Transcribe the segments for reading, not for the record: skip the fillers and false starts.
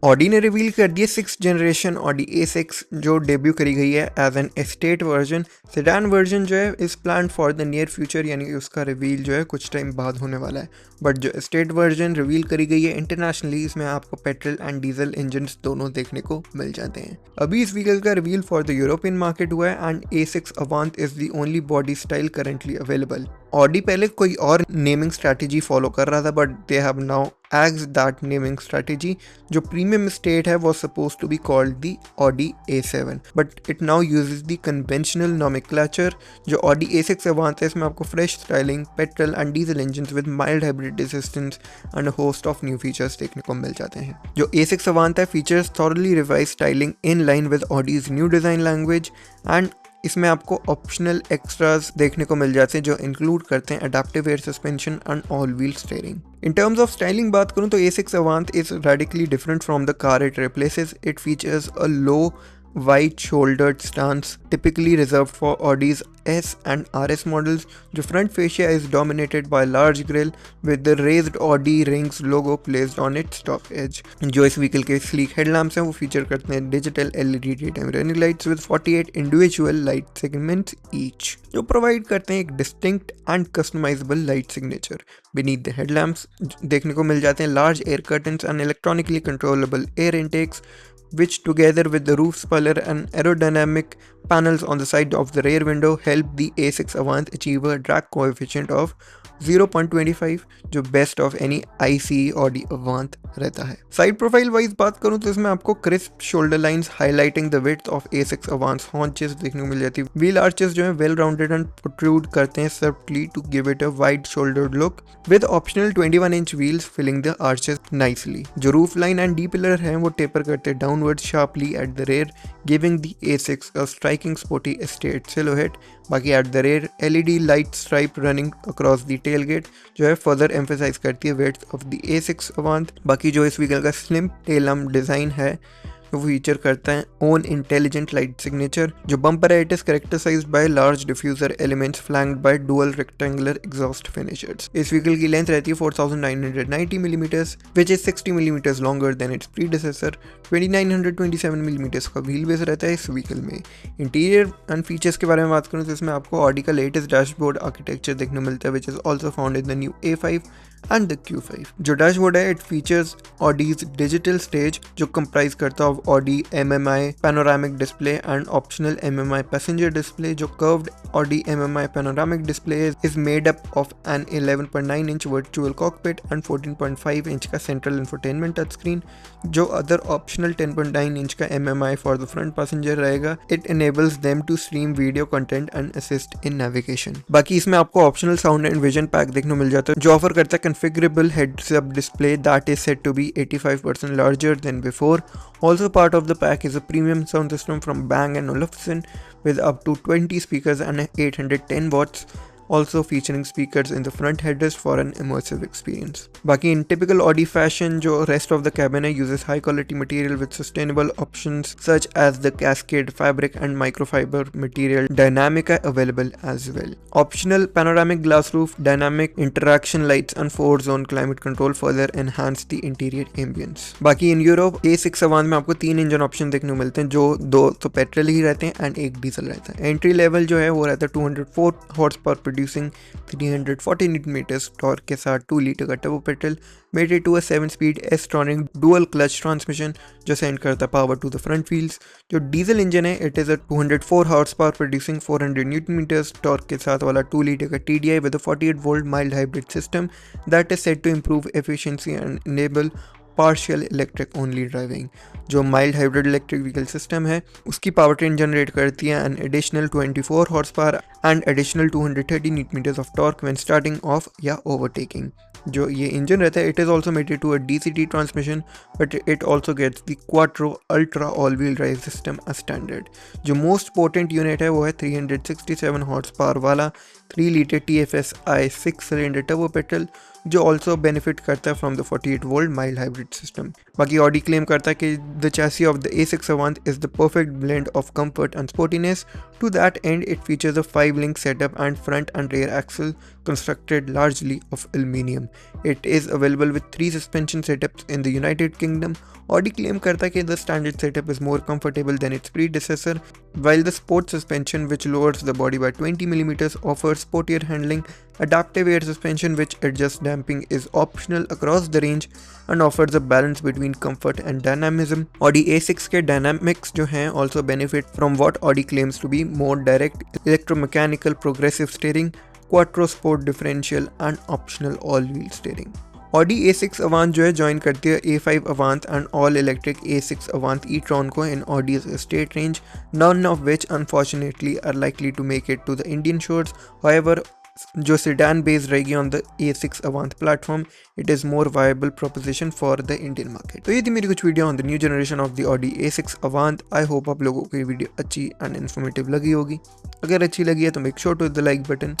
Audi ने reveal कर दिया 6th जनरेशन ऑडी A6 जो डेब्यू करी गई है as an estate version. Sedan version जो है इस plan for the near future, यानी कि उसका रिवील जो है कुछ टाइम बाद होने वाला है। बट जो एस्टेट वर्जन रिवील करी गई है इंटरनेशनली, इसमें आपको पेट्रोल एंड डीजल इंजन दोनों देखने को मिल जाते हैं। अभी इस व्हीकल का reveal for the European market हुआ है and A6 Avant is the only body style currently available. Audi पहले कोई और नेमिंग स्ट्रैटेजी फॉलो कर रहा था, but they have now axed that naming strategy. जो premium estate है was supposed to be called the Audi A7, but it now uses the conventional nomenclature. जो Audi A6 Avant है इसमें आपको fresh styling, petrol and diesel engines with mild hybrid assistance and a host of new features देखने को मिल जाते हैं। जो A6 Avant है features thoroughly revised styling in line with Audi's new design language, and इसमें आपको ऑप्शनल एक्स्ट्रास देखने को मिल जाते हैं जो इंक्लूड करते हैं adaptive air suspension and all wheel steering. In terms of styling बात करूं तो A6 Avant is radically different from the car it replaces. It features a low wide shouldered stance typically reserved for Audi's S and RS models. जो front fascia is dominated by large grille with the raised Audi rings logo placed on its top edge. जो इस vehicle के sleek headlamps हैं वो feature करते हैं digital LED daytime running lights with 48 individual light segments each, जो provide करते हैं एक distinct and customizable light signature. Beneath the headlamps देखने को मिल जाते हैं large air curtains and electronically controllable air intakes, which together with the roof spoiler and aerodynamic panels on the side of the rear window help the A6 Avant achieve a drag coefficient of 0.25, जो best of any ICE Audi Avant रहता है। Side profile wise बात करूं तो इसमें आपको crisp shoulder lines highlighting the width of A6 Avant's haunches देखने को मिल जाती है। व्हील आर्चेस जो है वेल राउंडेड एंड प्रोट्रूड करते हैं subtly to give it a wide shouldered look with optional 21-inch wheels filling the arches nicely. जो roof line and D pillar हैं वो टेपर करते हैं downward sharply at the rear, giving the A6 a striking sporty estate silhouette. बाकी at the rear LED light stripe running across the tailgate जो है further emphasise करती है width of the A6 Avant। बाकी जो इस व्हीकल का slim tail lamp design है वो फीचर करता है ओन इंटेलिजेंट लाइट सिग्नेचर। जो बम्पर है it is characterized by large diffuser elements flanked by dual rectangular exhaust finishers. इस व्हीकल की लेंथ रहती है 4990 millimetres which is 60 millimetres longer than its predecessor. 2927 millimetres का व्हील बेस रहता है इस व्हीकल में। इंटीरियर एंड फीचर्स के बारे में बात करूँ तो इसमें आपको ऑडी का लेटेस्ट डैशबोर्ड आर्किटेक्चर देखने मिलता है which is also found in the new A5 and the Q5। जो डैशबोर्ड है it features Audi's digital stage जो कंप्राइज करता है Audi MMI panoramic display and optional MMI passenger display. जो curved Audi MMI panoramic display is made up of an 11.9-inch virtual cockpit and 14.5-inch का central infotainment touch screen. जो other optional 10.9-inch का MMI for the front passenger रहेगा। It enables them to stream video content and assist in navigation। बाकी इसमें आपको optional sound and vision pack देखने को मिल जाता है जो ऑफर करता है configurable heads-up display that is said to be 85% larger than before. Also part of the pack is a premium sound system from Bang & Olufsen with up to 20 speakers and 810 watts, also featuring speakers in the front headrest for an immersive experience. बाकी in typical Audi fashion जो rest of the cabin uses high quality material with sustainable options such as the cascade fabric and microfiber material dynamic available as well. Optional panoramic glass roof, dynamic interaction lights and 4-zone climate control further enhance the interior ambience. बाकी in Europe A6 Avant में आपको 3 engine option देखने को मिलते हैं जो 2 तो petrol ही रहते हैं एंड एक डीजल रहता है। एंट्री लेवल जो है वो रहता है 204 horse power producing 340 Nm torque के साथ 2 लीटर का turbo petrol mated to a 7-speed S-tronic dual clutch transmission जो सेंड करता है power to the front wheels. जो डीजल इंजन है it is a 204 horse power producing 400 Nm torque के साथ वाला 2 लीटर का TDI with 48 volt mild hybrid system that is set to improve efficiency and enable partial electric only driving. जो mild hybrid electric vehicle system है उसकी power train generate करती है an additional 24 horse power and additional 230 Nm of torque when starting off या overtaking. जो ये engine रहता है it is also mated to a DCT transmission but it also gets the quattro ultra all wheel drive system a standard. जो most potent unit है वो है 367 horse power वाला 3 litre TFSI 6 cylinder turbo petrol जो also benefit करता है from the 48 volt mild hybrid system. बाकी Audi claim करता है कि the chassis of the A6 Avant is the perfect blend of comfort and sportiness. To that end it features a 5-link setup and front and rear axle constructed largely of aluminium. It is available with 3 suspension setups in the United Kingdom. Audi claim करता है कि the standard setup is more comfortable than its predecessor, while the sport suspension, which lowers the body by 20 mm, offers sportier handling. Adaptive air suspension, which adjusts damping, is optional across the range and offers a balance between comfort and dynamism. Audi A6 के dynamics जो हैं also benefit from what Audi claims to be more direct electromechanical progressive steering, quattro sport differential and optional all-wheel steering. Audi A6 Avant जो है join करती है A5 Avant and all electric A6 Avant e-tron को in Audi's estate range, none of which unfortunately are likely to make it to the Indian shores. However, जो sedan based रहेगी on the A6 Avant platform, it is more viable proposition for the Indian market. तो ये थी मेरी कुछ video on the new generation of the Audi A6 Avant. I hope आप लोगों को ये वीडियो अच्छी and informative लगी होगी। अगर अच्छी लगी है तो make sure to hit the like button,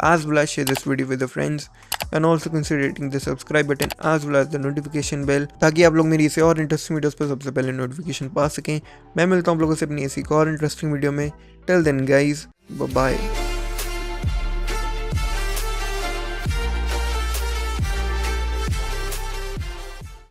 as well as share this video with your friends, and also consider hitting the subscribe button as well as the notification bell, ताकि आप लोग मेरी इसे और इंटरेस्टिंग वीडियोस पर सबसे पहले notification पा सकें। मैं मिलता हूँ आप लोगों से अपनी ऐसी एक और इंटरेस्टिंग वीडियो में। Till then guys, bye bye.